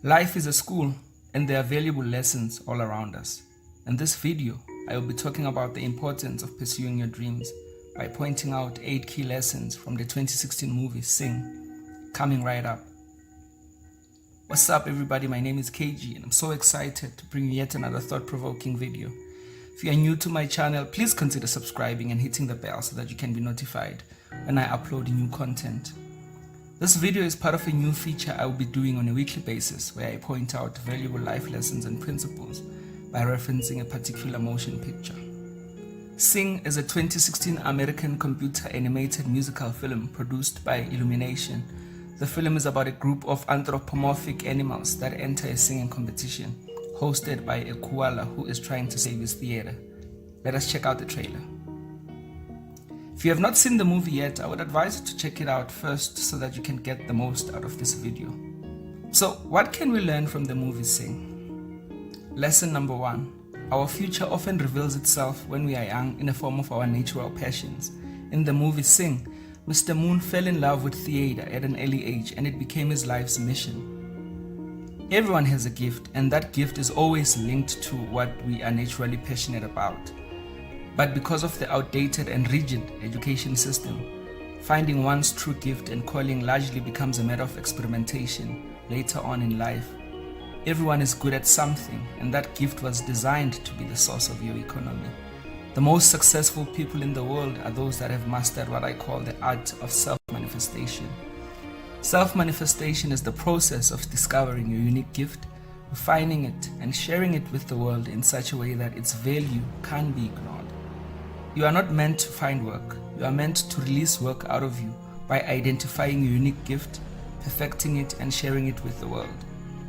Life is a school, and there are valuable lessons all around us. In this video, I will be talking about the importance of pursuing your dreams by pointing out 8 key lessons from the 2016 movie Sing, coming right up. What's up everybody, my name is Kaygee and I'm so excited to bring you yet another thought-provoking video. If you are new to my channel, please consider subscribing and hitting the bell so that you can be notified when I upload new content. This video is part of a new feature I will be doing on a weekly basis where I point out valuable life lessons and principles by referencing a particular motion picture. Sing is a 2016 American computer animated musical film produced by Illumination. The film is about a group of anthropomorphic animals that enter a singing competition hosted by a koala who is trying to save his theater. Let us check out the trailer. If you have not seen the movie yet, I would advise you to check it out first so that you can get the most out of this video. So, what can we learn from the movie Sing? Lesson number 1. Our future often reveals itself when we are young in the form of our natural passions. In the movie Sing, Mr. Moon fell in love with theater at an early age and it became his life's mission. Everyone has a gift, and that gift is always linked to what we are naturally passionate about. But because of the outdated and rigid education system, finding one's true gift and calling largely becomes a matter of experimentation later on in life. Everyone is good at something, and that gift was designed to be the source of your economy. The most successful people in the world are those that have mastered what I call the art of self-manifestation. Self-manifestation is the process of discovering your unique gift, refining it, and sharing it with the world in such a way that its value can't be ignored. You are not meant to find work. You are meant to release work out of you by identifying your unique gift, perfecting it, and sharing it with the world.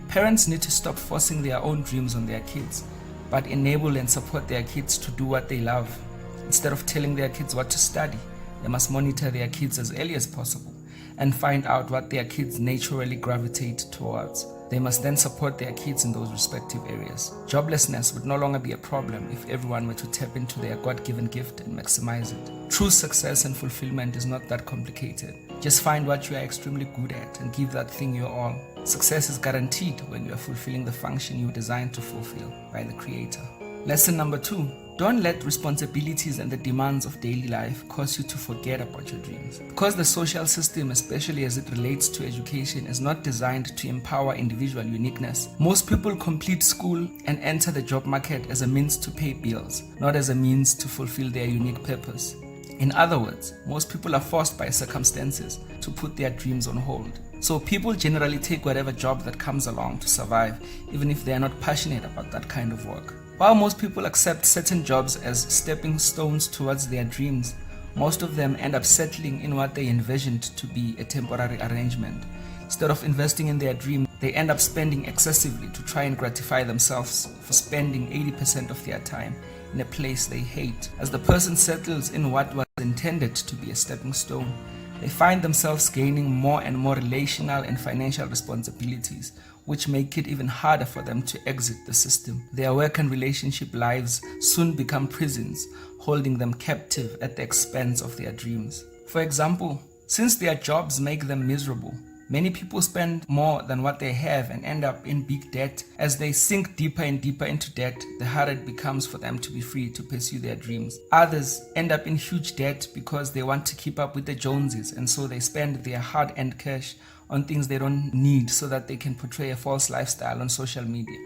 Parents need to stop forcing their own dreams on their kids, but enable and support their kids to do what they love. Instead of telling their kids what to study, they must monitor their kids as early as possible and find out what their kids naturally gravitate towards. They must then support their kids in those respective areas. Joblessness would no longer be a problem if everyone were to tap into their God-given gift and maximize it. True success and fulfillment is not that complicated. Just find what you are extremely good at and give that thing your all. Success is guaranteed when you are fulfilling the function you were designed to fulfill by the Creator. Lesson number 2. Don't let responsibilities and the demands of daily life cause you to forget about your dreams. Because the social system, especially as it relates to education, is not designed to empower individual uniqueness, most people complete school and enter the job market as a means to pay bills, not as a means to fulfill their unique purpose. In other words, most people are forced by circumstances to put their dreams on hold. So people generally take whatever job that comes along to survive, even if they are not passionate about that kind of work. While most people accept certain jobs as stepping stones towards their dreams, most of them end up settling in what they envisioned to be a temporary arrangement. Instead of investing in their dream, they end up spending excessively to try and gratify themselves for spending 80% of their time in a place they hate. As the person settles in what was intended to be a stepping stone, they find themselves gaining more and more relational and financial responsibilities, which make it even harder for them to exit the system. Their work and relationship lives soon become prisons, holding them captive at the expense of their dreams. For example, since their jobs make them miserable, many people spend more than what they have and end up in big debt. As they sink deeper and deeper into debt, the harder it becomes for them to be free to pursue their dreams. Others end up in huge debt because they want to keep up with the Joneses, and so they spend their hard-earned cash on things they don't need so that they can portray a false lifestyle on social media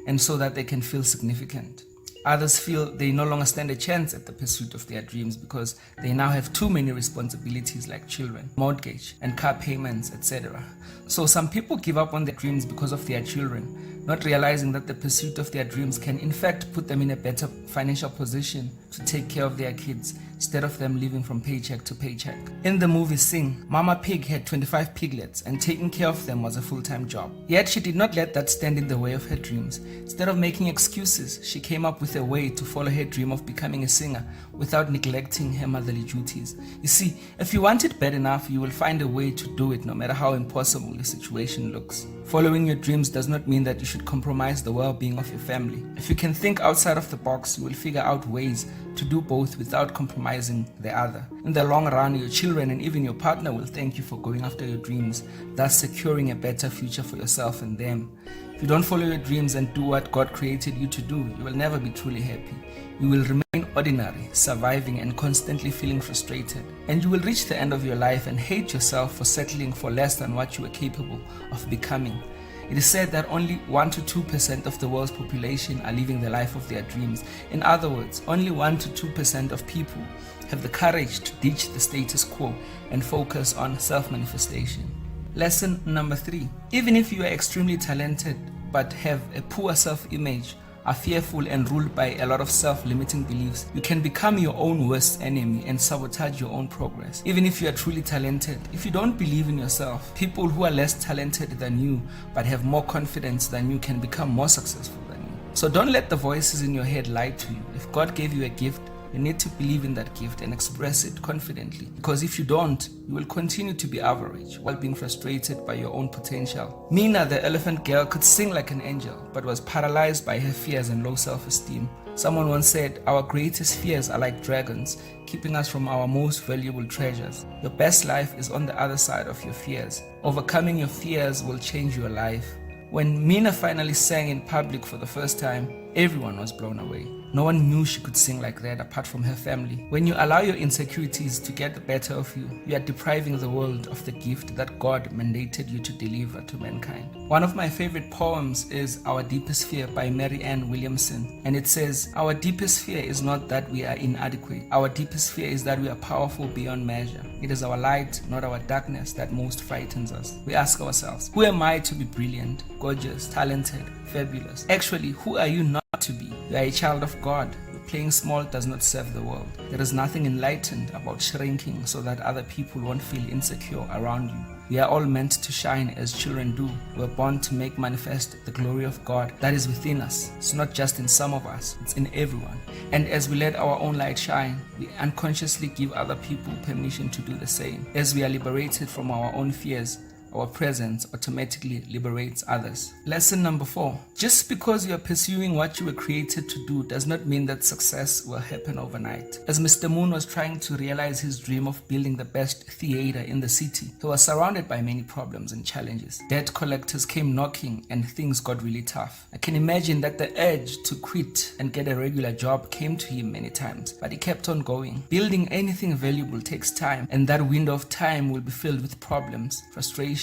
and so that they can feel significant. Others feel they no longer stand a chance at the pursuit of their dreams because they now have too many responsibilities like children, mortgage, and car payments, etc. So some people give up on their dreams because of their children, not realizing that the pursuit of their dreams can in fact put them in a better financial position to take care of their kids instead of them living from paycheck to paycheck. In the movie Sing, Mama Pig had 25 piglets and taking care of them was a full-time job. Yet she did not let that stand in the way of her dreams. Instead of making excuses, she came up with a way to follow her dream of becoming a singer without neglecting her motherly duties. You see, if you want it bad enough, you will find a way to do it no matter how impossible the situation looks. Following your dreams does not mean that you should compromise the well-being of your family. If you can think outside of the box, you will figure out ways to do both without compromising the other. In the long run, your children and even your partner will thank you for going after your dreams, thus securing a better future for yourself and them. If you don't follow your dreams and do what God created you to do, you will never be truly happy. You will remain ordinary, surviving and constantly feeling frustrated. And you will reach the end of your life and hate yourself for settling for less than what you were capable of becoming. It is said that only 1 to 2% of the world's population are living the life of their dreams. In other words, only 1 to 2% of people have the courage to ditch the status quo and focus on self-manifestation. Lesson number 3. Even if you are extremely talented but have a poor self-image, are fearful and ruled by a lot of self-limiting beliefs, you can become your own worst enemy and sabotage your own progress. Even if you are truly talented, if you don't believe in yourself, people who are less talented than you but have more confidence than you can become more successful than you. So don't let the voices in your head lie to you. If God gave you a gift, you need to believe in that gift and express it confidently, because if you don't, you will continue to be average while being frustrated by your own potential. Mina, the elephant girl, could sing like an angel but was paralyzed by her fears and low self-esteem. Someone once said, our greatest fears are like dragons, keeping us from our most valuable treasures. Your best life is on the other side of your fears. Overcoming your fears will change your life. When Mina finally sang in public for the first time, everyone was blown away. No one knew she could sing like that apart from her family. When you allow your insecurities to get the better of you, you are depriving the world of the gift that God mandated you to deliver to mankind. One of my favorite poems is Our Deepest Fear by Mary Ann Williamson, and it says, our deepest fear is not that we are inadequate. Our deepest fear is that we are powerful beyond measure. It is our light, not our darkness, that most frightens us. We ask ourselves, who am I to be brilliant, gorgeous, talented, fabulous? Actually, who are you not to be? You are a child of God. Playing small does not serve the world. There is nothing enlightened about shrinking so that other people won't feel insecure around you. We are all meant to shine as children do. We are born to make manifest the glory of God that is within us. It's not just in some of us, it's in everyone. And as we let our own light shine, we unconsciously give other people permission to do the same. As we are liberated from our own fears, our presence automatically liberates others. Lesson number 4. Just because you are pursuing what you were created to do does not mean that success will happen overnight. As Mr. Moon was trying to realize his dream of building the best theater in the city, he was surrounded by many problems and challenges. Debt collectors came knocking and things got really tough. I can imagine that the urge to quit and get a regular job came to him many times, but he kept on going. Building anything valuable takes time, and that window of time will be filled with problems, frustration,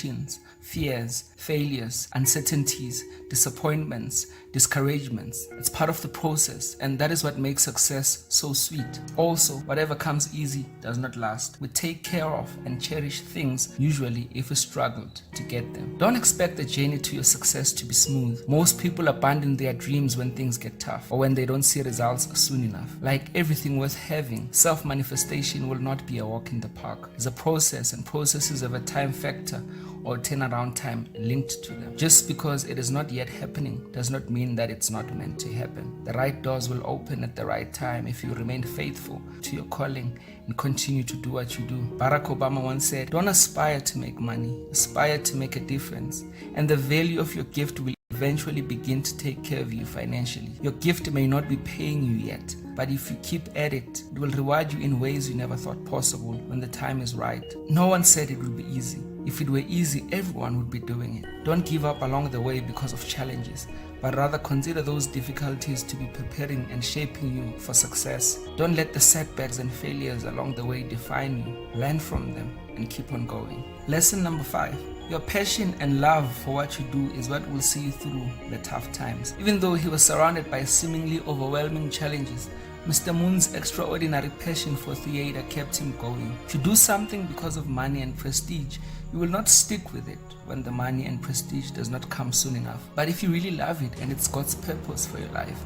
fears, failures, uncertainties, disappointments, discouragements. It's part of the process, and that is what makes success so sweet. Also, whatever comes easy does not last. We take care of and cherish things usually if we struggled to get them. Don't expect the journey to your success to be smooth. Most people abandon their dreams when things get tough or when they don't see results soon enough. Like everything worth having, self-manifestation will not be a walk in the park. It's a process, and processes have a time factor or turnaround time linked to them. Just because it is not yet happening does not mean that it's not meant to happen. The right doors will open at the right time if you remain faithful to your calling and continue to do what you do. Barack Obama once said, don't aspire to make money, aspire to make a difference, and the value of your gift will eventually begin to take care of you financially. Your gift may not be paying you yet, but if you keep at it, it will reward you in ways you never thought possible when the time is right. No one said it would be easy. If it were easy, everyone would be doing it. Don't give up along the way because of challenges, but rather consider those difficulties to be preparing and shaping you for success. Don't let the setbacks and failures along the way define you. Learn from them and keep on going. Lesson number 5. Your passion and love for what you do is what will see you through the tough times. Even though he was surrounded by seemingly overwhelming challenges, Mr. Moon's extraordinary passion for theater kept him going. If you do something because of money and prestige, you will not stick with it when the money and prestige does not come soon enough. But if you really love it and it's God's purpose for your life,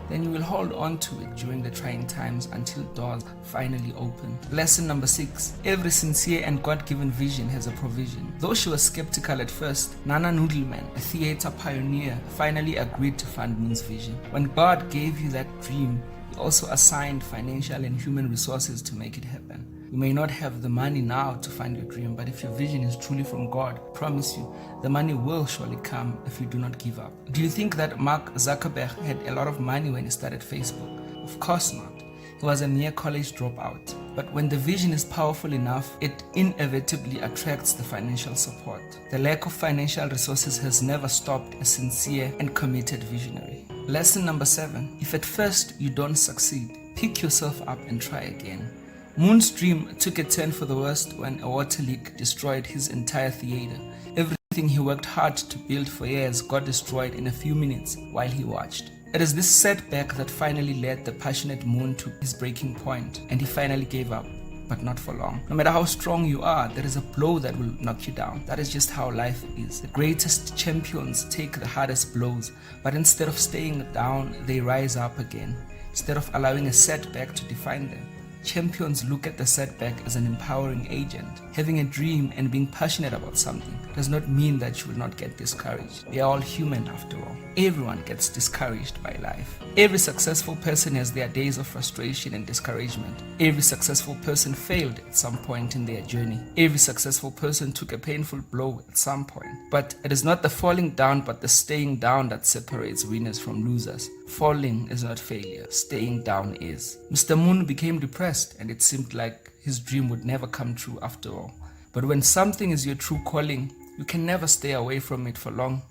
then you will hold on to it during the trying times until doors finally open. Lesson number 6. Every sincere and God-given vision has a provision. Though she was skeptical at first, Nana Noodleman, a theater pioneer, finally agreed to fund Moon's vision. When God gave you that dream, He also assigned financial and human resources to make it happen. You may not have the money now to fund your dream, but if your vision is truly from God, I promise you, the money will surely come if you do not give up. Do you think that Mark Zuckerberg had a lot of money when he started Facebook? Of course not. He was a mere college dropout. But when the vision is powerful enough, it inevitably attracts the financial support. The lack of financial resources has never stopped a sincere and committed visionary. Lesson number 7. If at first you don't succeed, pick yourself up and try again. Moon's dream took a turn for the worst when a water leak destroyed his entire theater. Everything he worked hard to build for years got destroyed in a few minutes while he watched. It is this setback that finally led the passionate Moon to his breaking point, and he finally gave up, but not for long. No matter how strong you are, there is a blow that will knock you down. That is just how life is. The greatest champions take the hardest blows, but instead of staying down, they rise up again. Instead of allowing a setback to define them, champions look at the setback as an empowering agent. Having a dream and being passionate about something does not mean that you will not get discouraged. We are all human after all. Everyone gets discouraged by life. Every successful person has their days of frustration and discouragement. Every successful person failed at some point in their journey. Every successful person took a painful blow at some point. But it is not the falling down but the staying down that separates winners from losers. Falling is not failure. Staying down is. Mr. Moon became depressed and it seemed like his dream would never come true after all. But when something is your true calling, you can never stay away from it for long,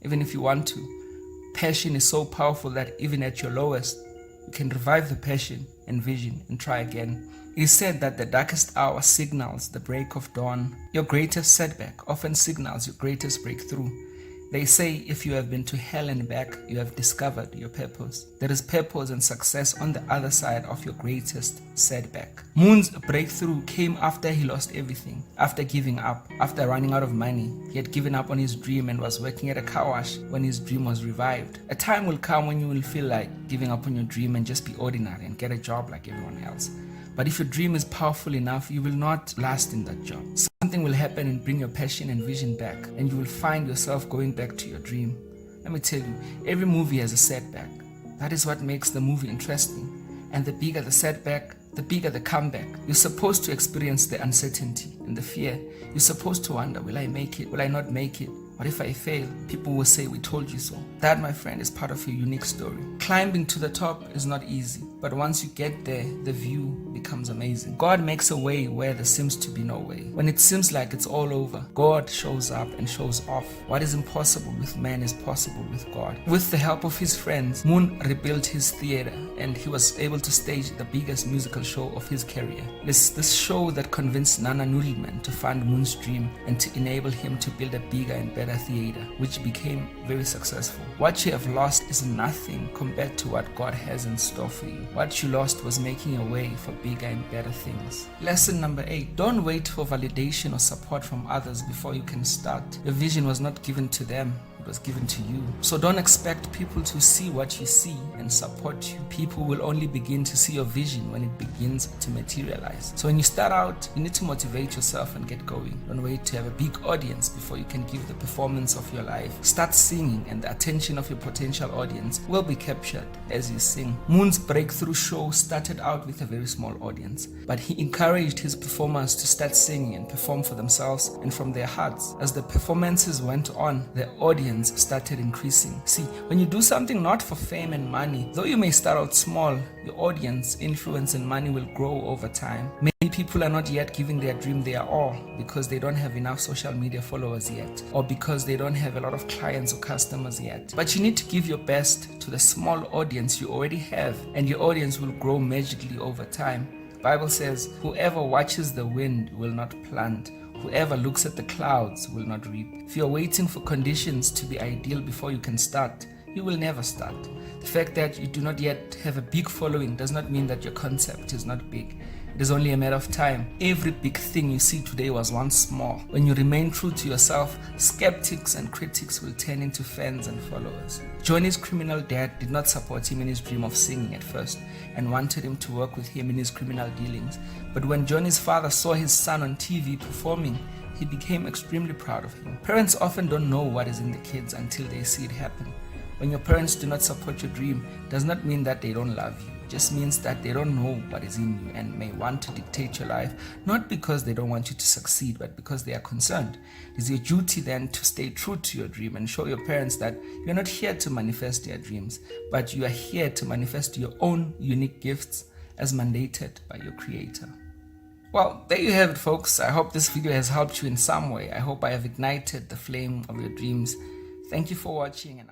even if you want to. Passion is so powerful that even at your lowest, you can revive the passion and vision and try again. It is said that the darkest hour signals the break of dawn. Your greatest setback often signals your greatest breakthrough. They say if you have been to hell and back, you have discovered your purpose. There is purpose and success on the other side of your greatest setback. Moon's breakthrough came after he lost everything, after giving up, after running out of money. He had given up on his dream and was working at a car wash when his dream was revived. A time will come when you will feel like giving up on your dream and just be ordinary and get a job like everyone else. But if your dream is powerful enough, you will not last in that job. Something will happen and bring your passion and vision back, and you will find yourself going back to your dream. Let me tell you, every movie has a setback. That is what makes the movie interesting. And the bigger the setback, the bigger the comeback. You're supposed to experience the uncertainty and the fear. You're supposed to wonder, will I make it? Will I not make it? What if I fail? People will say, we told you so. That, my friend, is part of your unique story. Climbing to the top is not easy, but once you get there, the view becomes amazing. God makes a way where there seems to be no way. When it seems like it's all over, God shows up and shows off. What is impossible with man is possible with God. With the help of his friends, Moon rebuilt his theater, and he was able to stage the biggest musical show of his career. This show that convinced Nana Noodleman to fund Moon's dream and to enable him to build a bigger and better theater, which became very successful. What you have lost is nothing compared to what God has in store for you. What you lost was making a way for bigger and better things. Lesson number 8. Don't wait for validation or support from others before you can start. Your vision was not given to them, it was given to you. So don't expect people to see what you see and support you. People will only begin to see your vision when it begins to materialize. So when you start out, you need to motivate yourself and get going. Don't wait to have a big audience before you can give the performance of your life. Start singing and the attention of your potential audience will be captured as you sing. Moon's breakthrough show started out with a very small audience, but he encouraged his performers to start singing and perform for themselves and from their hearts. As the performances went on, the audience started increasing. See, when you do something not for fame and money, though you may start out small, your audience, influence, and money will grow over time. Many people are not yet giving their dream their all because they don't have enough social media followers yet, or because they don't have a lot of clients or customers yet. But you need to give your best to the small audience you already have, and your audience will grow magically over time. The Bible says, whoever watches the wind will not plant. Whoever looks at the clouds will not reap. If you're waiting for conditions to be ideal before you can start, you will never start. The fact that you do not yet have a big following does not mean that your concept is not big. It is only a matter of time. Every big thing you see today was once small. When you remain true to yourself, skeptics and critics will turn into fans and followers. Johnny's criminal dad did not support him in his dream of singing at first and wanted him to work with him in his criminal dealings. But when Johnny's father saw his son on TV performing, he became extremely proud of him. Parents often don't know what is in the kids until they see it happen. When your parents do not support your dream, it does not mean that they don't love you. It just means that they don't know what is in you and may want to dictate your life, not because they don't want you to succeed, but because they are concerned. It is your duty then to stay true to your dream and show your parents that you're not here to manifest their dreams, but you are here to manifest your own unique gifts as mandated by your creator. Well, there you have it, folks. I hope this video has helped you in some way. I hope I have ignited the flame of your dreams. Thank you for watching, and